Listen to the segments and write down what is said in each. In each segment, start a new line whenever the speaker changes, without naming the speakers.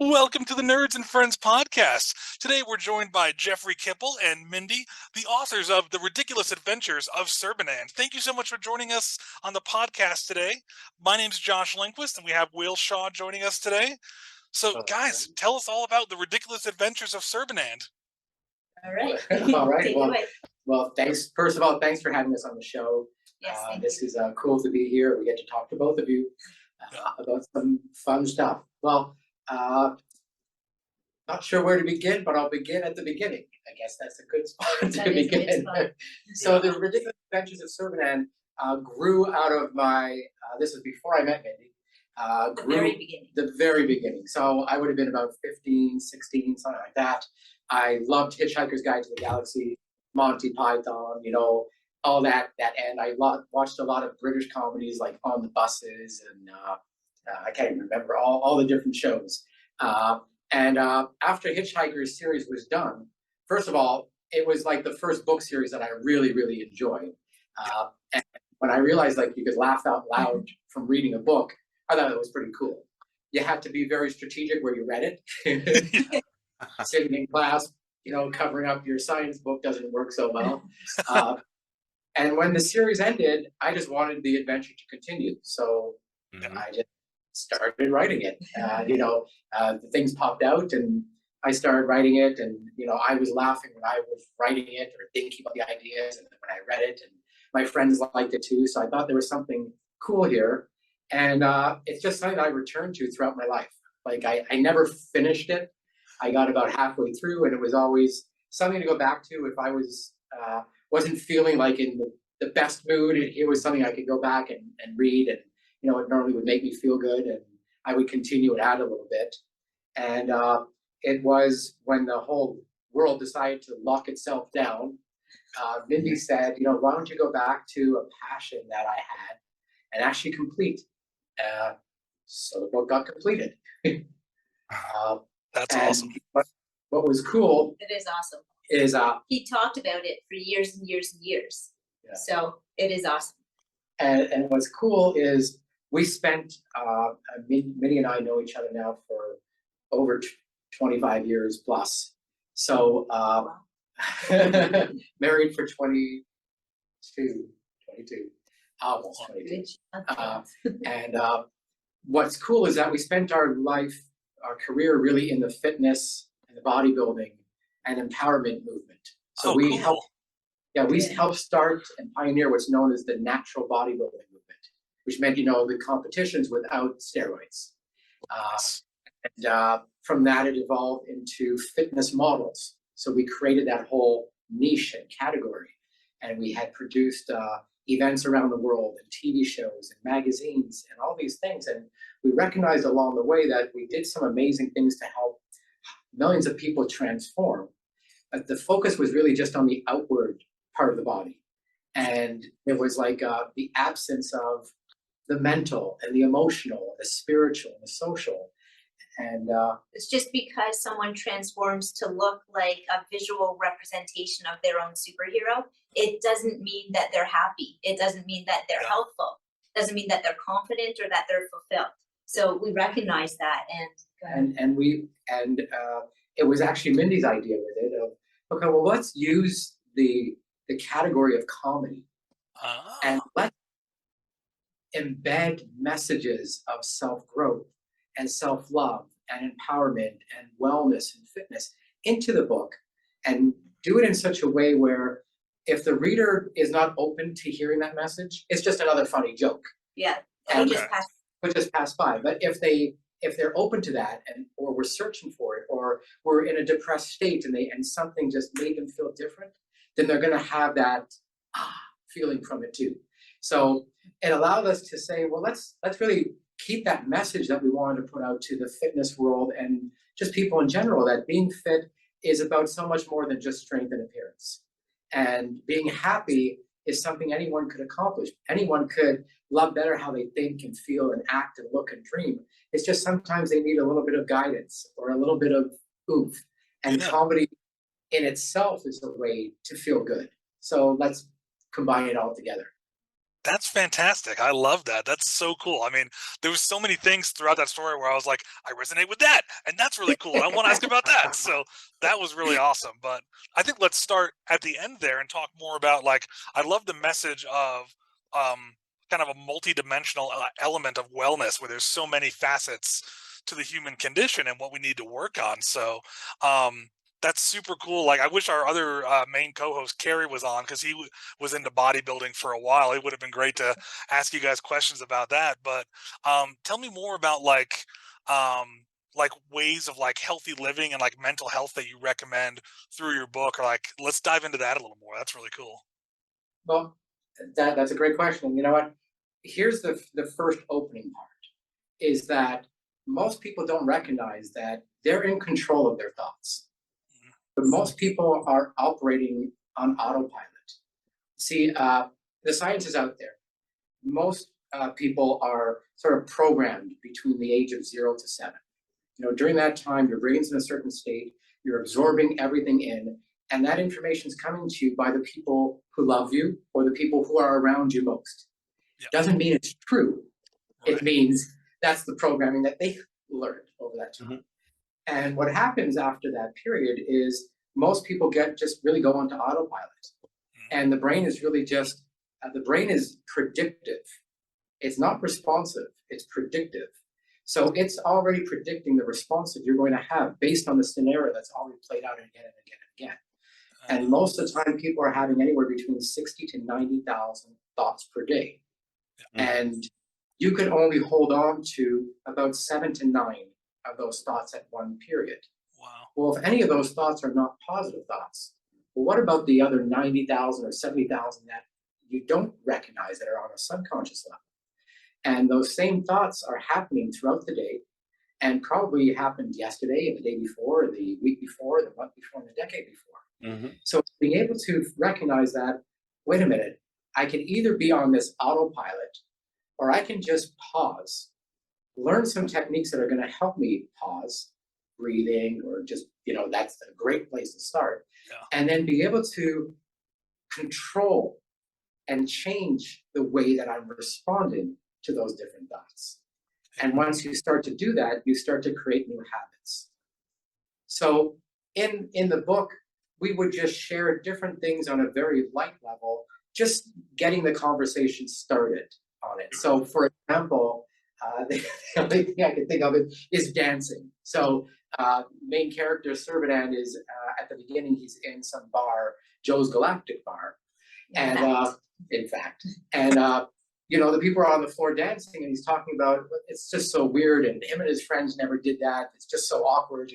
Welcome to the Nerds and Friends podcast. Today we're joined by Jeffrey Kippel and Mindy, the authors of The Ridiculous Adventures of Serbinand. Thank you so much for joining us on the podcast today. My name's Josh Lindquist, and we have Will Shaw joining us today. So, guys, tell us all about The Ridiculous Adventures of Serbinand.
All right.
All right. Well, thanks. First of all, thanks for having us on the show.
Yes,
this is cool to be here. We get to talk to both of you about some fun stuff. Well, not sure where to begin, but I'll begin at the beginning. I guess that's a good spot to begin. So the Ridiculous Adventures of Serbinand grew out of my, this is before I met Mindy. The very beginning. So I would have been about 15, 16, something like that. I loved Hitchhikers Guide to the Galaxy, Monty Python, all that. And I watched a lot of British comedies like On the Buses and I can't even remember all the different shows. And after Hitchhikers series was done, first of all, it was like the first book series that I really, really enjoyed. And when I realized like you could laugh out loud from reading a book, I thought it was pretty cool. You had to be very strategic where you read it. Sitting in class, covering up your science book doesn't work so well. And when the series ended, I just wanted the adventure to continue. So I just started writing it. The things popped out and I started writing it. And, I was laughing when I was writing it or thinking about the ideas. And when I read it, and my friends liked it too. So I thought there was something cool here. And it's just something I returned to throughout my life. Like I never finished it. I got about halfway through, and it was always something to go back to if I wasn't feeling like in the best mood. It was something I could go back and read, and it normally would make me feel good, and I would continue and add a little bit. And it was when the whole world decided to lock itself down. Mindy said, why don't you go back to a passion that I had and actually complete? So the book got completed.
That's awesome.
What was cool.
It is awesome.
Is
he talked about it for years and years and years. Yeah. So it is awesome.
And what's cool is we spent Mindy and I know each other now for over 25 years plus. So married for 22, almost 22. And what's cool is that we spent our career really in the fitness and the bodybuilding and empowerment movement. So we helped start and pioneer what's known as the natural bodybuilding movement, which meant, the competitions without steroids. And from that, it evolved into fitness models. So we created that whole niche and category. And we had produced events around the world and TV shows and magazines and all these things. And we recognized along the way that we did some amazing things to help millions of people transform. But the focus was really just on the outward part of the body. And it was like the absence of the mental and the emotional, the spiritual, and the social. And
it's just because someone transforms to look like a visual representation of their own superhero, it doesn't mean that they're happy. It doesn't mean that they're healthful. It doesn't mean that they're confident or that they're fulfilled. So we recognize that, and it was actually Mindy's idea with it of, okay, well, let's use the category of comedy and let's embed messages of self-growth and self-love and empowerment and wellness and fitness into the book, and do it in such a way where if the reader is not open to hearing that message, it's just another funny joke. Yeah,
and we'll just pass by. But if they're open to that, or we're searching for it, or we're in a depressed state and something just made them feel different, then they're going to have that feeling from it too. So it allowed us to say, well, let's really keep that message that we wanted to put out to the fitness world and just people in general, that being fit is about so much more than just strength and appearance. And being happy is something anyone could accomplish. Anyone could love better how they think and feel and act and look and dream. It's just sometimes they need a little bit of guidance or a little bit of oomph. And comedy in itself is a way to feel good. So let's combine it all together.
That's fantastic. I love that. That's so cool. I mean, there was so many things throughout that story where I was like, I resonate with that, and that's really cool. And I want to ask about that. So that was really awesome. But I think let's start at the end there and talk more about like I love the message of um kind of a multidimensional element of wellness where there's so many facets to the human condition and what we need to work on. So that's super cool. Like I wish our other main co-host Carrie was on because he was into bodybuilding for a while. It would have been great to ask you guys questions about that. But tell me more about like ways of like healthy living and like mental health that you recommend through your book. Or like, let's dive into that a little more. That's really cool.
Well, that's a great question. You know what? Here's the first opening part is that most people don't recognize that they're in control of their thoughts. But most people are operating on autopilot. See, the science is out there. Most people are sort of programmed between the age of 0 to 7. You know, during that time, your brain's in a certain state, you're absorbing everything in, and that information is coming to you by the people who love you or the people who are around you most.
Yeah.
Doesn't mean it's true.
Right.
It means that's the programming that they learned over that time. Mm-hmm. And what happens after that period is most people just really go onto autopilot. And the brain is really just, the brain is predictive. It's not responsive, it's predictive. So it's already predicting the response that you're going to have based on the scenario that's already played out again and again and again. And most of the time people are having anywhere between 60 to 90,000 thoughts per day. And you can only hold on to about 7 to 9 of those thoughts at one period.
Wow.
Well, if any of those thoughts are not positive thoughts, well, what about the other 90,000 or 70,000 that you don't recognize that are on a subconscious level? And those same thoughts are happening throughout the day and probably happened yesterday, the day before, the week before, the month before, and the decade before. Mm-hmm. So being able to recognize that, wait a minute, I can either be on this autopilot or I can just pause, learn some techniques that are going to help me pause, breathing, or just, that's a great place to start. Yeah. And then be able to control and change the way that I'm responding to those different thoughts. And once you start to do that, you start to create new habits. So in the book, we would just share different things on a very light level, just getting the conversation started on it. So for example, the only thing I can think of is dancing. So main character Serbinand is at the beginning, he's in some bar, Joe's Galactic Bar. And in fact, and the people are on the floor dancing and he's talking about, it's just so weird. And him and his friends never did that. It's just so awkward.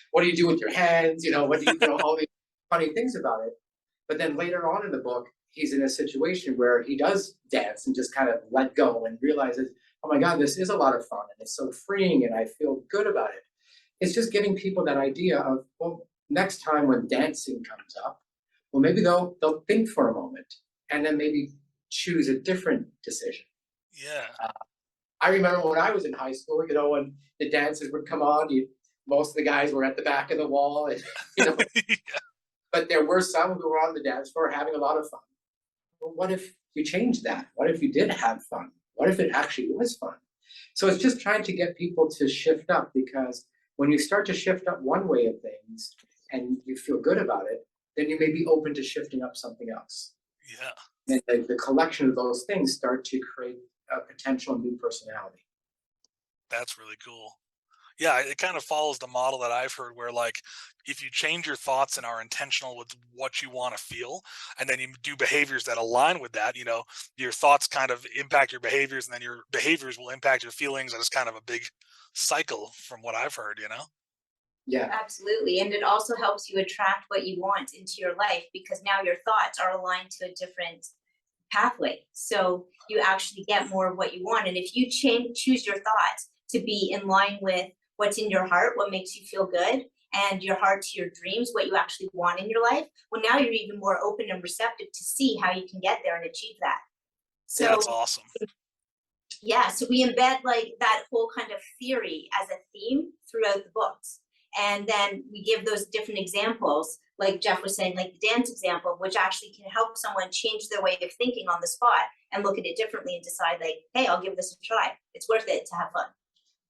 What do you do with your hands? What do you, all these funny things about it. But then later on in the book, he's in a situation where he does dance and just kind of let go and realizes, oh my God, this is a lot of fun and it's so freeing and I feel good about it. It's just giving people that idea of, well, next time when dancing comes up, well, maybe they'll think for a moment and then maybe choose a different decision.
Yeah.
I remember when I was in high school, when the dances would come on, most of the guys were at the back of the wall, and yeah. But there were some who were on the dance floor having a lot of fun. Well, what if you changed that? What if you did have fun? What if it actually was fun? So it's just trying to get people to shift up, because when you start to shift up one way of things and you feel good about it, then you may be open to shifting up something else.
Yeah.
And the collection of those things start to create a potential new personality.
That's really cool. Yeah, it kind of follows the model that I've heard where like if you change your thoughts and are intentional with what you want to feel, and then you do behaviors that align with that, your thoughts kind of impact your behaviors and then your behaviors will impact your feelings. And it's kind of a big cycle from what I've heard,
Yeah,
absolutely. And it also helps you attract what you want into your life, because now your thoughts are aligned to a different pathway. So you actually get more of what you want. And if you choose your thoughts to be in line with what's in your heart, what makes you feel good, and your heart to your dreams, what you actually want in your life, well, now you're even more open and receptive to see how you can get there and achieve that. So
that's awesome.
Yeah, so we embed like that whole kind of theory as a theme throughout the books. And then we give those different examples, like Jeff was saying, like the dance example, which actually can help someone change their way of thinking on the spot and look at it differently and decide like, hey, I'll give this a try. It's worth it to have fun.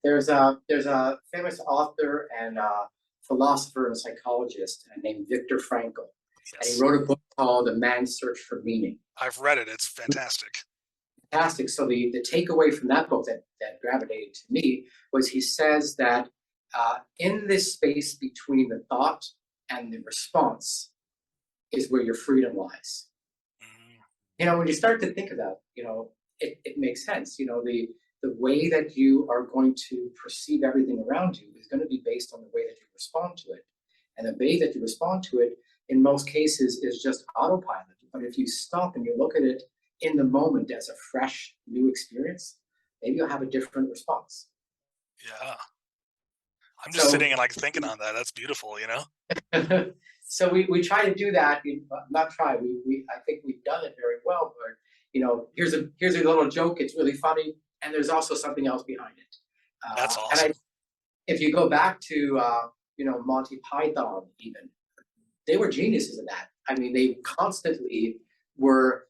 There's a famous author and philosopher and psychologist named Viktor Frankl. And he wrote a book called A Man's Search for Meaning.
I've read it. It's fantastic.
Fantastic. So the takeaway from that book that gravitated to me was he says that in this space between the thought and the response is where your freedom lies. When you start to think of that, it makes sense. The way that you are going to perceive everything around you is going to be based on the way that you respond to it. And the way that you respond to it, in most cases, is just autopilot. But if you stop and you look at it in the moment as a fresh, new experience, maybe you'll have a different response.
Yeah. I'm just sitting and like thinking on that. That's beautiful,
So we try to do that. Not try. I think we've done it very well. But here's a little joke. It's really funny, and there's also something else behind it.
That's awesome.
If you go back to Monty Python, even they were geniuses at that. I mean, they constantly were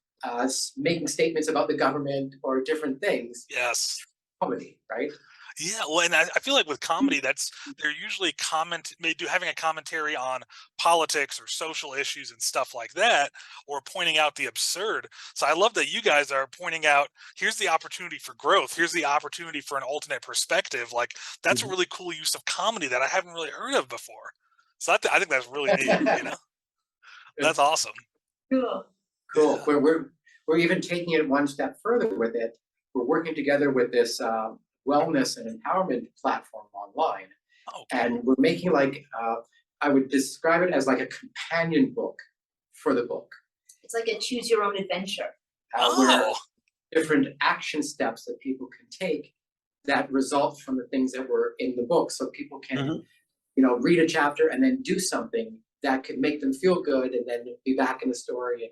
making statements about the government or different things.
Yes.
Comedy, right?
Yeah, well, and I feel like with comedy, they're usually having a commentary on politics or social issues and stuff like that, or pointing out the absurd. So I love that you guys are pointing out, here's the opportunity for growth, here's the opportunity for an alternate perspective. Like that's a really cool use of comedy that I haven't really heard of before. So I think that's really neat. That's awesome.
Cool. Yeah. We're even taking it one step further with it. We're working together with this wellness and empowerment platform online. And we're making I would describe it as like a companion book for the book.
It's like a choose your own adventure.
Where different action steps that people can take that result from the things that were in the book. So people can, read a chapter and then do something that could make them feel good and then be back in the story and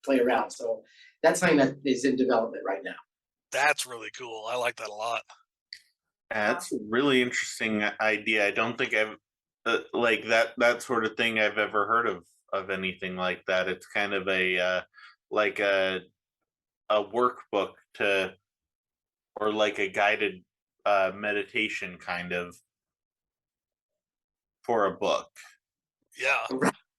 play around. So that's something that is in development right now.
That's really cool. I like that a lot.
That's a really interesting idea. I don't think I've like that sort of thing I've ever heard of anything like that. It's kind of a workbook or like a guided meditation kind of for a book.
Yeah.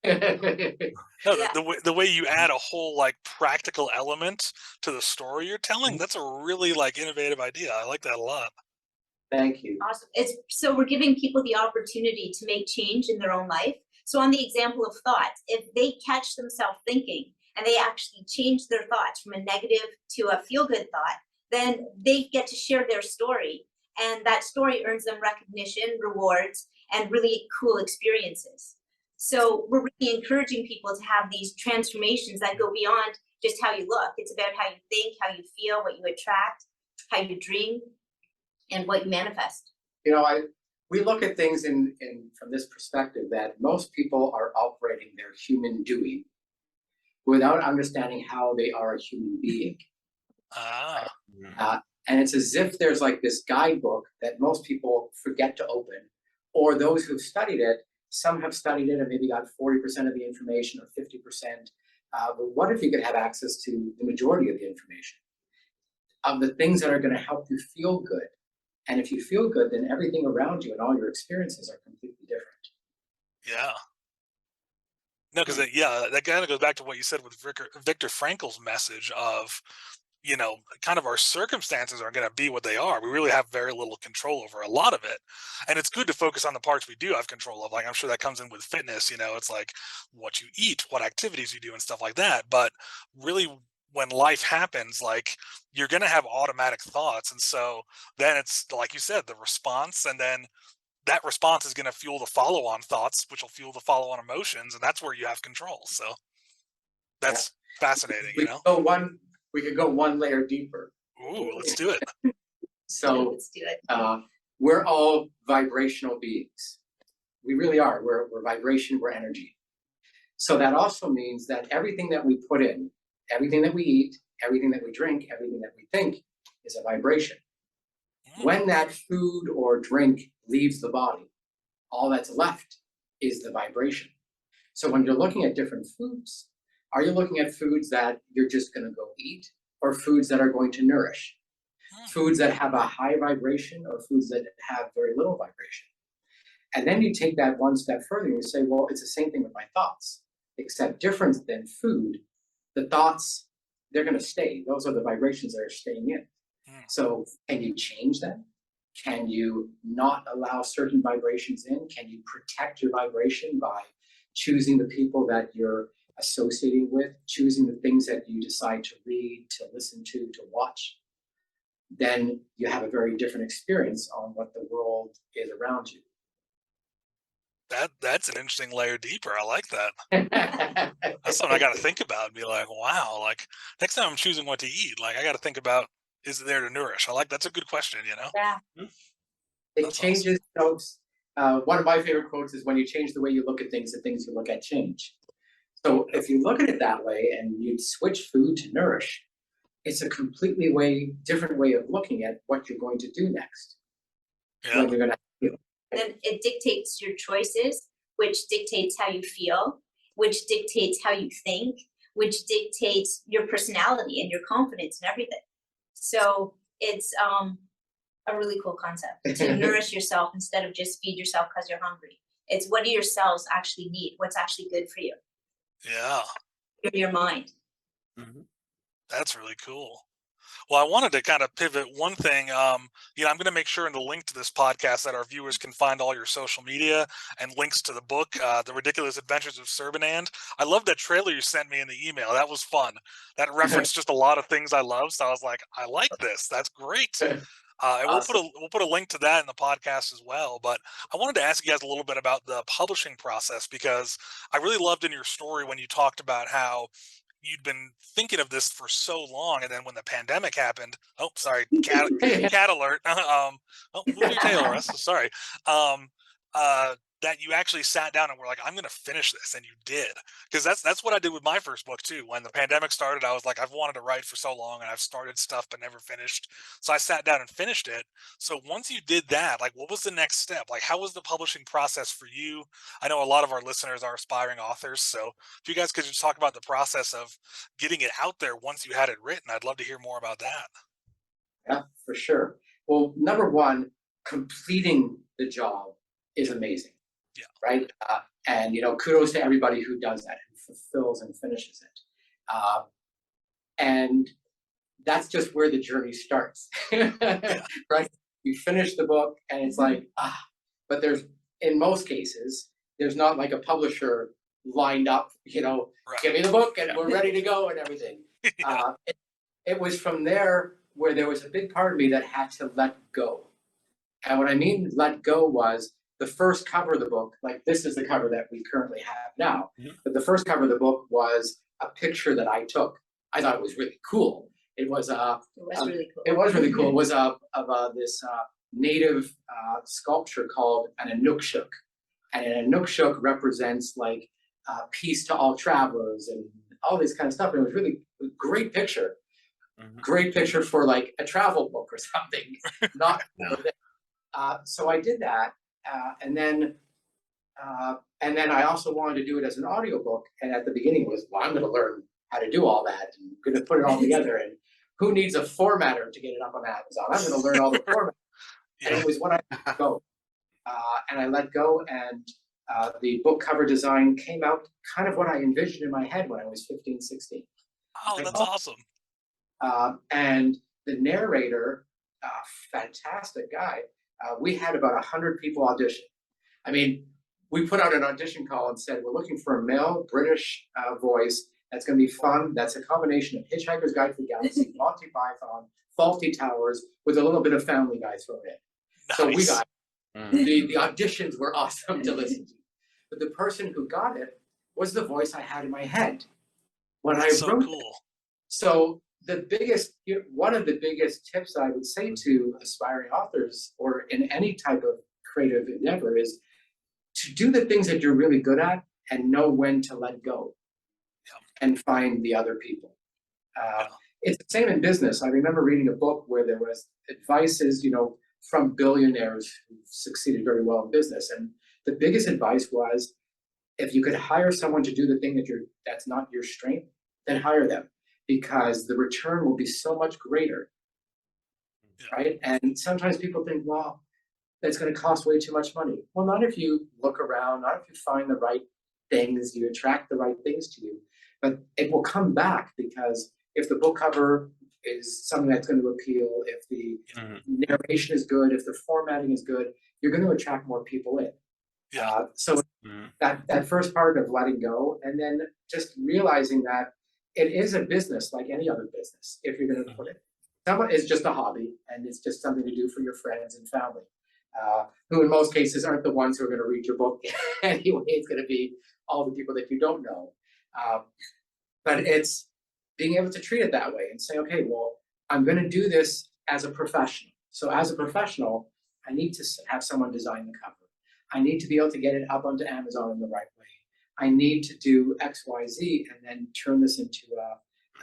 The way you add a whole like practical element to the story you're telling, that's a really like innovative idea. I like that a lot.
Thank you.
Awesome. So we're giving people the opportunity to make change in their own life. So on the example of thoughts, if they catch themselves thinking and they actually change their thoughts from a negative to a feel-good thought, then they get to share their story. And that story earns them recognition, rewards, and really cool experiences. So we're really encouraging people to have these transformations that go beyond just how you look. It's about how you think, how you feel, what you attract, how you dream, and what you manifest.
We look at things in from this perspective that most people are operating their human doing without understanding how they are a human being. And it's as if there's like this guidebook that most people forget to open, or those who've studied it, some have studied it and maybe got 40% of the information or 50%. But what if you could have access to the majority of the information of the things that are going to help you feel good? And if you feel good, then everything around you and all your experiences are completely different.
Yeah. No, because that kind of goes back to what you said with Viktor Frankl's message of, kind of our circumstances are going to be what they are. We really have very little control over a lot of it. And it's good to focus on the parts we do have control of. Like, I'm sure that comes in with fitness, it's like what you eat, what activities you do and stuff like that. But really, when life happens, like you're going to have automatic thoughts. And so then it's like you said, the response, and then that response is going to fuel the follow-on thoughts, which will fuel the follow-on emotions. And that's where you have control. So that's fascinating,
We could go one layer deeper.
Ooh, let's do it.
So let's do it.
We're all vibrational beings. We really are. We're vibration, we're energy. So that also means that everything that we put in, everything that we eat, everything that we drink, everything that we think is a vibration. When that food or drink leaves the body, all that's left is the vibration. So when you're looking at different foods, are you looking at foods that you're just going to go eat, or foods that are going to nourish? Foods that have a high vibration, or foods that have very little vibration? And then you take that one step further and you say, well, it's the same thing with my thoughts, except different than food. The thoughts, they're going to stay. Those are the vibrations that are staying in. So can you change them? Can you not allow certain vibrations in? Can you protect your vibration by choosing the people that you're associating with, choosing the things that you decide to read, to listen to watch? Then you have a very different experience on what the world is around you.
That's an interesting layer deeper. I like that. That's something I got to think about and be like, wow, like next time I'm choosing what to eat, like I got to think about, is it there to nourish? That's a good question, you know?
Yeah.
It
That's
changes. One of my favorite quotes is, when you change the way you look at things, the things you look at change. So if you look at it that way and you switch food to nourish, it's a completely different way of looking at what you're going to do next.
Yeah.
When you're going to feel.
Then it dictates your choices, which dictates how you feel, which dictates how you think, which dictates your personality and your confidence and everything. So it's a really cool concept to nourish yourself instead of just feed yourself because you're hungry. It's, what do your cells actually need? What's actually good for you?
Yeah.
Your mind.
That's really cool. Well, I wanted to kind of pivot one thing. I'm going to make sure in the link to this podcast that our viewers can find all your social media and links to the book, The Ridiculous Adventures of Serbinand. I love that trailer you sent me in the email. That was fun. That referenced just a lot of things I love. So I was like, I like this. That's great. And
Awesome.
we'll put a link to that in the podcast as well. But I wanted to ask you guys a little bit about the publishing process, because I really loved in your story when you talked about how you'd been thinking of this for so long, and then when the pandemic happened, oh, sorry, cat alert. Move your tail, Russ. Sorry. That you actually sat down and were like, I'm going to finish this, and you did. Because that's what I did with my first book too. When the pandemic started, I was like, I've wanted to write for so long, and I've started stuff but never finished. So I sat down and finished it. So once you did that, like, what was the next step? Like, how was the publishing process for you? I know a lot of our listeners are aspiring authors, so if you guys could just talk about the process of getting it out there once you had it written, I'd love to hear more about that.
Yeah, for sure. Well, number one, completing the job is amazing.
Yeah.
Right. And kudos to everybody who does that, who fulfills and finishes it. And that's just where the journey starts. Right. You finish the book and it's like, but in most cases, there's not like a publisher lined up,
Right.
give me the book and we're ready to go and everything.
Yeah.
It was from there where there was a big part of me that had to let go. And what I mean let go was, the first cover of the book, like this is the cover that we currently have now, but the first cover of the book was a picture that I took. I thought it was really cool. It was
really cool.
It was really cool. It was of this native sculpture called an Inukshuk. And an Inukshuk represents like peace to all travelers and all this kind of stuff. And it was really a great picture. Great picture for like a travel book or something. Not so I did that. And then I also wanted to do it as an audiobook. And at the beginning it was, well, I'm going to learn how to do all that and going to put it all together. And who needs a formatter to get it up on Amazon? I'm going to learn all the formats. And it was when I let go. And I let go, and the book cover design came out kind of what I envisioned in my head when I was 15, 16.
Oh, that's awesome.
And the narrator, fantastic guy. We had about 100 people audition. I mean, we put out an audition call and said, we're looking for a male British voice that's going to be fun. That's a combination of Hitchhiker's Guide to the Galaxy, Monty Python, Faulty Towers, with a little bit of Family Guy thrown in.
Nice.
So we got the auditions were awesome to listen to. But the person who got it was the voice I had in my head when I wrote it. So one of the biggest tips I would say to aspiring authors or in any type of creative endeavor is to do the things that you're really good at and know when to let go and find the other people. It's the same in business. I remember reading a book where there was advices, from billionaires who succeeded very well in business. And the biggest advice was, if you could hire someone to do the thing that's not your strength, then hire them, because the return will be so much greater, right? And sometimes people think, well, that's going to cost way too much money. Well, not if you look around, not if you find the right things, you attract the right things to you, but it will come back, because if the book cover is something that's going to appeal, if the narration is good, if the formatting is good, you're going to attract more people in. So that first part of letting go, and then just realizing that it is a business like any other business. If you're going to put it, someone is just a hobby, and it's just something to do for your friends and family, who in most cases aren't the ones who are going to read your book anyway. It's going to be all the people that you don't know. But it's being able to treat it that way and say, okay, well, I'm going to do this as a professional. So as a professional, I need to have someone design the cover. I need to be able to get it up onto Amazon in the right way. I need to do X, Y, Z, and then turn this into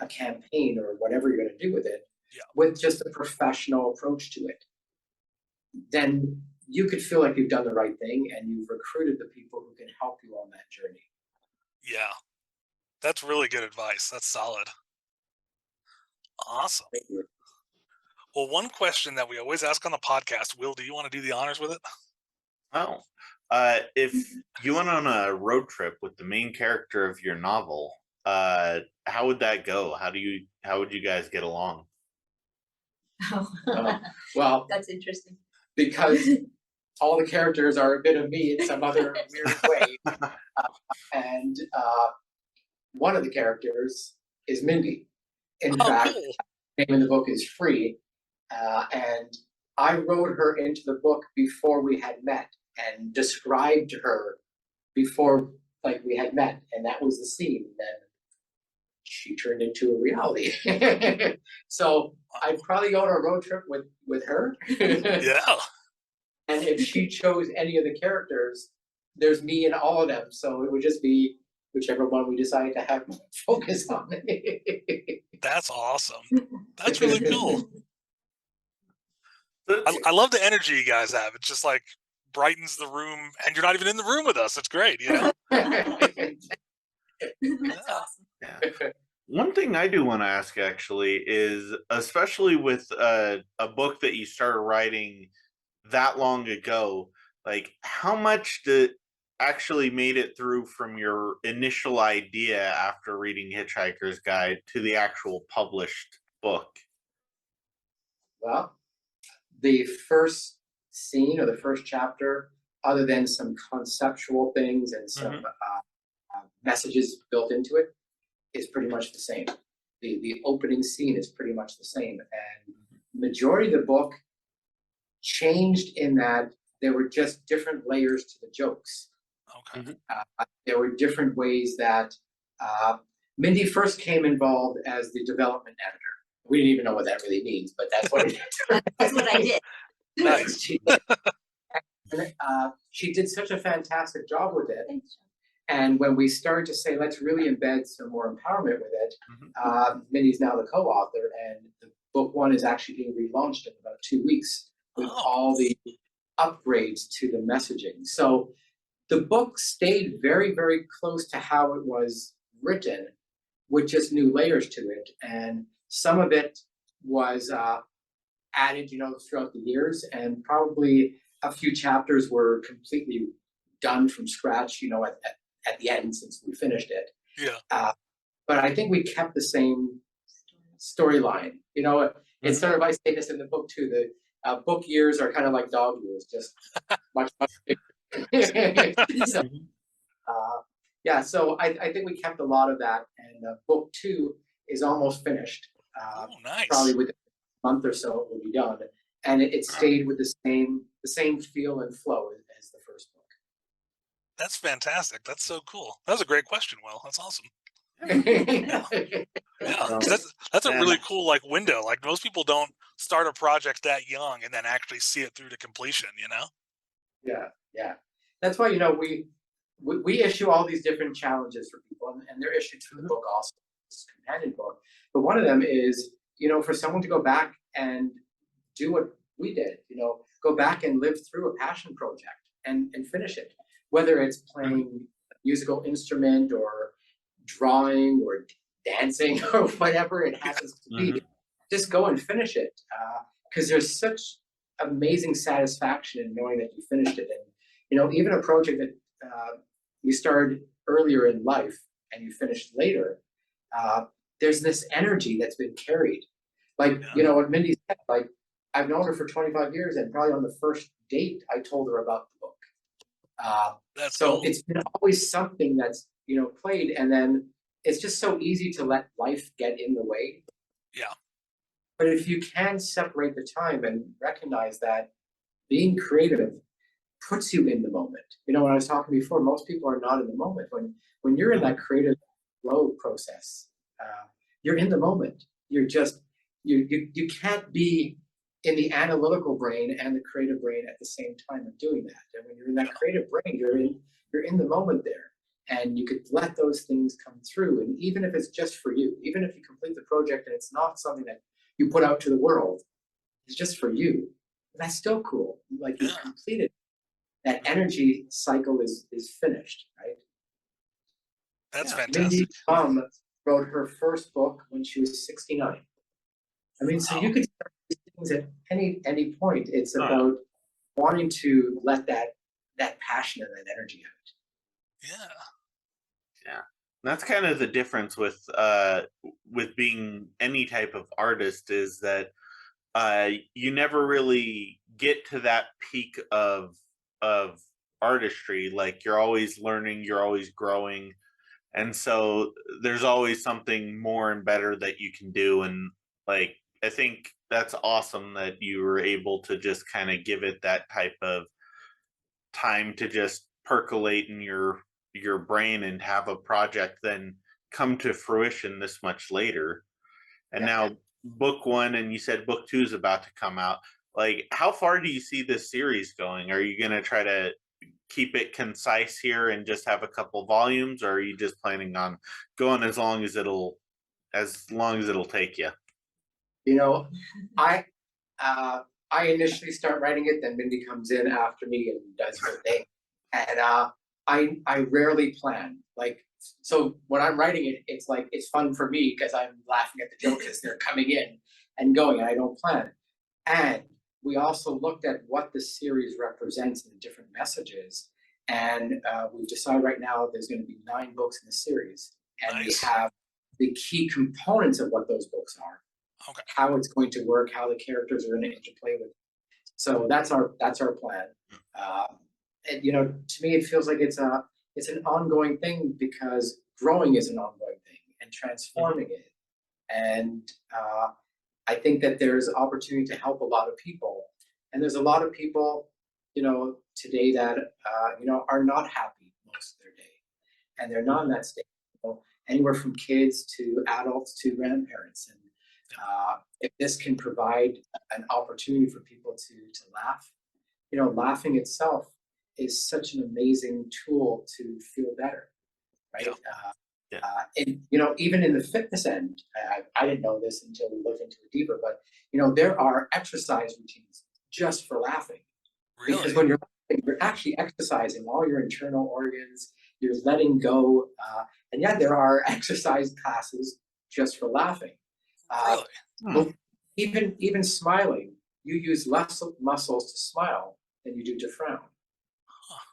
a campaign or whatever you're going to do with it, with just a professional approach to it. Then you could feel like you've done the right thing, and you've recruited the people who can help you on that journey.
Yeah, that's really good advice. That's solid. Awesome.
Thank you.
Well, one question that we always ask on the podcast, Will, do you want to do the honors with it?
Oh, if you went on a road trip with the main character of your novel, how would that go? How would you guys get along?
Well,
that's interesting.
Because all the characters are a bit of me in some other weird way. And one of the characters is Mindy. In fact,
cool.
the name in the book is Free. And I wrote her into the book before we had met, and described her before we had met. And that was the scene. Then she turned into a reality. So I'd probably go on a road trip with her.
Yeah.
And if she chose any of the characters, there's me in all of them. So it would just be whichever one we decide to have focus on.
That's awesome. That's really cool. I love the energy you guys have. It's just like brightens the room, and you're not even in the room with us. It's great, you know?
That's awesome.
Yeah. One thing I do want to ask actually is, especially with a book that you started writing that long ago, like how much actually made it through from your initial idea after reading Hitchhiker's Guide to the actual published book?
Well, the first scene or the first chapter, other than some conceptual things and some messages built into it, is pretty much the same. The opening scene is pretty much the same. And majority of the book changed in that there were just different layers to the jokes.
Okay.
There were different ways that Mindy first came involved as the development editor. We didn't even know what that really means, but that's what it is.
That's what I did.
Nice.
She did such a fantastic job with it. And when we started to say, let's really embed some more empowerment with it, Mindy's now the co-author, and the book one is actually being relaunched in about 2 weeks with all the upgrades to the messaging. So the book stayed very, very close to how it was written, with just new layers to it. And some of it was added, throughout the years, and probably a few chapters were completely done from scratch, at the end, since we finished it.
Yeah.
But I think we kept the same storyline. It's sort of, I say this in the book too, the book years are kind of like dog years, just much, much bigger. So I think we kept a lot of that, and book 2 is almost finished.
Nice.
Probably within a month or so it will be done, and it stayed with the same feel and flow as the first book.
That's fantastic. That's so cool. That was a great question, Will. That's awesome. Yeah. That's a really cool window. Like most people don't start a project that young and then actually see it through to completion,
Yeah. That's why we issue all these different challenges for people, and they're issued through the book also, this companion book. But one of them is, for someone to go back and do what we did, go back and live through a passion project and finish it. whether it's playing a musical instrument or drawing or dancing or whatever it happens to be, just go and finish it. Because there's such amazing satisfaction in knowing that you finished it. And even a project that you started earlier in life and you finished later, there's this energy that's been carried. Like, what Mindy said, like, I've known her for 25 years, and probably on the first date, I told her about the book. So cool. It's been always something that's, played, and then it's just so easy to let life get in the way.
Yeah.
But if you can separate the time and recognize that being creative puts you in the moment. When I was talking before, most people are not in the moment. When you're in that creative flow process, you're in the moment. You're just, you can't be in the analytical brain and the creative brain at the same time of doing that. And when you're in that creative brain, you're in the moment there. And you could let those things come through. And even if it's just for you, even if you complete the project and it's not something that you put out to the world, it's just for you, that's still cool. Like, you've completed. That energy cycle is finished, right?
That's fantastic.
Mindy's mom wrote her first book when she was 69. I mean, so you could start these things at any point. It's about wanting to let that passion and that energy out.
Yeah. That's kind of the difference with being any type of artist, is that you never really get to that peak of artistry. Like, you're always learning, you're always growing, and so there's always something more and better that you can do. And like, I think that's awesome that you were able to just kind of give it that type of time to just percolate in your brain and have a project then come to fruition this much later. And now book 1, and you said book 2 is about to come out. Like, how far do you see this series going? Are you going to try to keep it concise here and just have a couple volumes, or are you just planning on going as long as it'll take you?
I initially start writing it, then Mindy comes in after me and does her thing. And I rarely plan. Like, so when I'm writing it, it's like, it's fun for me because I'm laughing at the jokes as they're coming in and going, and I don't plan. And we also looked at what the series represents and the different messages. And we've decided right now there's going to be 9 books in the series. And we have the key components of what those books are.
Okay.
How it's going to work, how the characters are going to interplay with it. So that's our plan. And to me, it feels like it's an ongoing thing, because growing is an ongoing thing, and transforming it. And I think that there's opportunity to help a lot of people. And there's a lot of people, today that are not happy most of their day, and they're not in that state. Anywhere from kids to adults to grandparents. And if this can provide an opportunity for people to laugh, laughing itself is such an amazing tool to feel better, right? And even in the fitness end, I didn't know this until we looked into it deeper, but there are exercise routines just for laughing.
Really?
Because when you're laughing, you're actually exercising all your internal organs, you're letting go, and there are exercise classes just for laughing. Well, even smiling, you use less muscles to smile than you do to frown.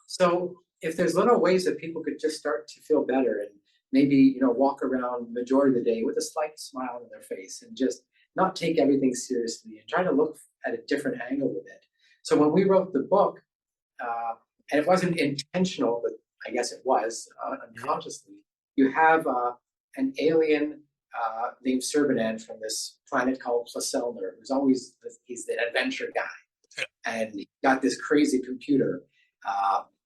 So if there's little ways that people could just start to feel better, and maybe walk around the majority of the day with a slight smile on their face, and just not take everything seriously, and try to look at a different angle with it. So when we wrote the book, and it wasn't intentional, but I guess it was unconsciously, you have an alien named Serbinand from this planet called Placelner, he's the adventure guy. And he got this crazy computer.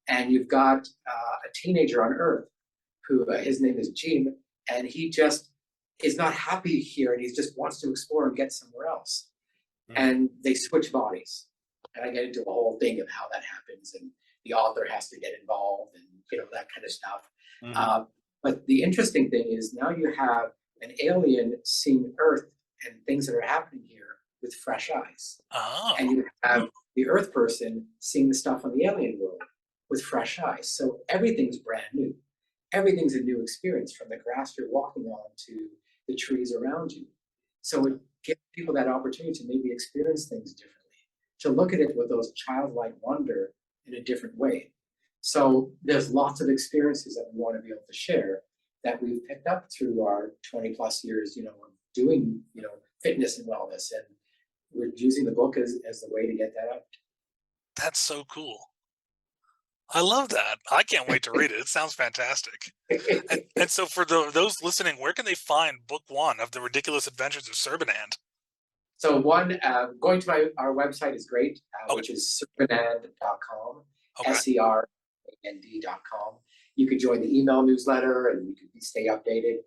And you've got a teenager on Earth who his name is Jim, and he just is not happy here, and he just wants to explore and get somewhere else. And they switch bodies. And I get into a whole thing of how that happens, and the author has to get involved, and that kind of stuff. But the interesting thing is, now you have an alien seeing Earth and things that are happening here with fresh eyes. And you have the Earth person seeing the stuff on the alien world with fresh eyes. So everything's brand new. Everything's a new experience, from the grass you're walking on to the trees around you. So it gives people that opportunity to maybe experience things differently, to look at it with those childlike wonder in a different way. So there's lots of experiences that we want to be able to share that we've picked up through our 20 plus years, of doing, fitness and wellness. And we're using the book as the way to get that out.
That's so cool. I love that. I can't wait to read it. It sounds fantastic. And so for those listening, where can they find book one of The Ridiculous Adventures of Serbinand?
So one, going to our website is great,
Okay.
which is serbinand.com,
Okay.
SERBAND.com. You can join the email newsletter and you can stay updated.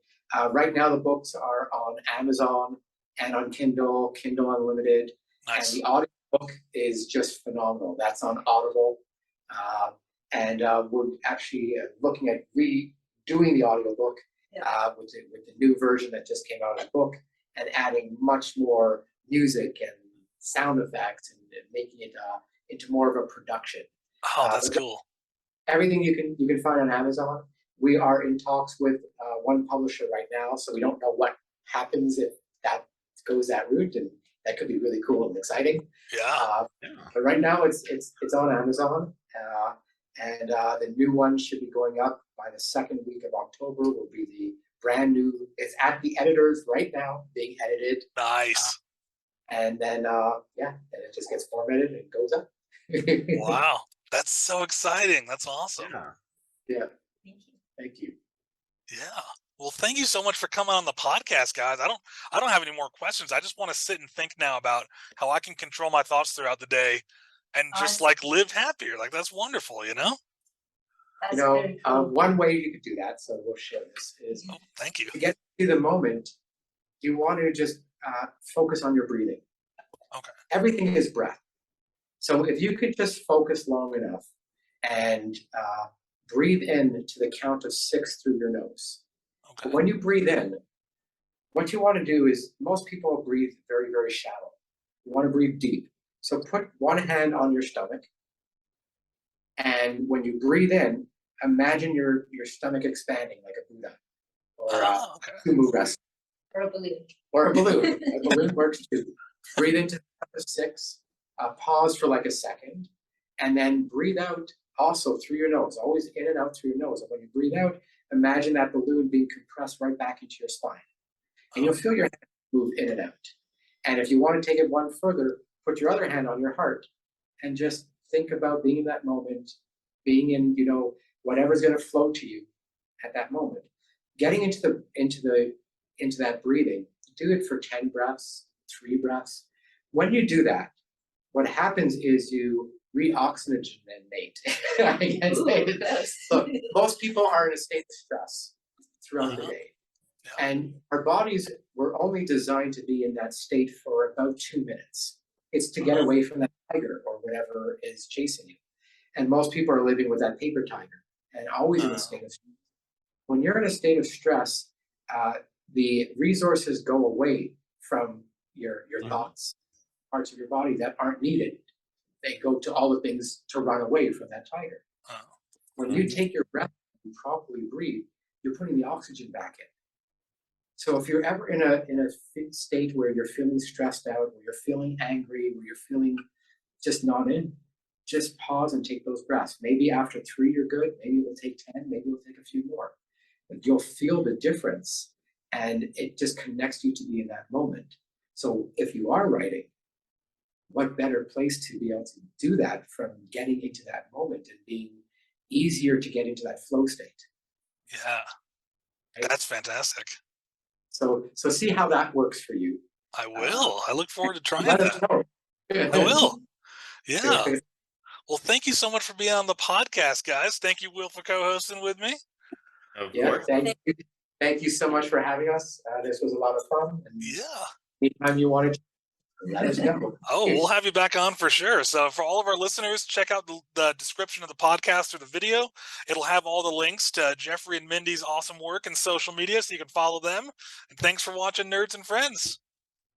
Right now, the books are on Amazon and on Kindle Unlimited.
Nice.
And the audiobook is just phenomenal. That's on Audible. And we're actually looking at redoing the audiobook with the new version that just came out of the book, and adding much more music and sound effects and making it into more of a production.
Oh, that's cool.
Everything you can find on Amazon. We are in talks with one publisher right now, so we don't know what happens if that goes that route, and that could be really cool and exciting.
Yeah.
But right now it's on Amazon, and the new one should be going up by the second week of October. Will be the brand new. It's at the editors right now, being edited.
Nice.
And then then it just gets formatted and goes up.
Wow. That's so exciting. That's awesome.
Yeah.
Thank you.
Thank you.
Yeah. Well, thank you so much for coming on the podcast, guys. I don't have any more questions. I just want to sit and think now about how I can control my thoughts throughout the day and just
Awesome.
live happier. That's wonderful,
That's very cool.
One way you could do that, so we'll share this, is
Oh, thank you.
to get to the moment. You want to just focus on your breathing.
Okay.
Everything is breath. So if you could just focus long enough and breathe in to the count of 6 through your nose.
Okay.
When you breathe in, what you want to do is, most people breathe very, very shallow. You want to breathe deep. So put one hand on your stomach, and when you breathe in, imagine your stomach expanding like a Buddha, or
Okay.
sumo wrestler,
Or a balloon.
or a balloon. A balloon works too. Breathe into the count of 6, pause for like a second, and then breathe out also through your nose, always in and out through your nose. And when you breathe out, imagine that balloon being compressed right back into your spine. And you'll feel your hand move in and out. And if you want to take it one further, put your other hand on your heart and just think about being in that moment, being in, whatever's going to flow to you at that moment. Getting into that breathing, do it for 10 breaths, 3 breaths. When you do that, what happens is you re-oxygenate. I can't say it. So most people are in a state of stress throughout the day.
Yeah.
And our bodies were only designed to be in that state for about 2 minutes. It's to get away from that tiger or whatever is chasing you. And most people are living with that paper tiger and always in a state of stress. When you're in a state of stress, the resources go away from your thoughts, parts of your body that aren't needed. They go to all the things to run away from that tiger. When you take your breath and properly breathe, you're putting the oxygen back in. So if you're ever in a state where you're feeling stressed out, where you're feeling angry, where you're feeling just not in, just pause and take those breaths. Maybe after 3 you're good. Maybe it will take 10. Maybe it will take a few more. But you'll feel the difference, and it just connects you to be in that moment. So if you are writing, what better place to be able to do that from getting into that moment and being easier to get into that flow state.
Yeah.
Right?
That's fantastic.
So see how that works for you.
I will. I look forward to trying
Let us
that.
know.
I will. Yeah. Well, thank you so much for being on the podcast, guys. Thank you, Will, for co-hosting with me.
Of
Yeah,
course.
thank you so much for having us. This was a lot of fun. And
Yeah.
anytime you want to, let us know.
Oh, we'll have you back on for sure. So for all of our listeners, check out the description of the podcast or the video. It'll have all the links to Jeffrey and Mindy's awesome work and social media, so you can follow them. And thanks for watching, Nerds and Friends.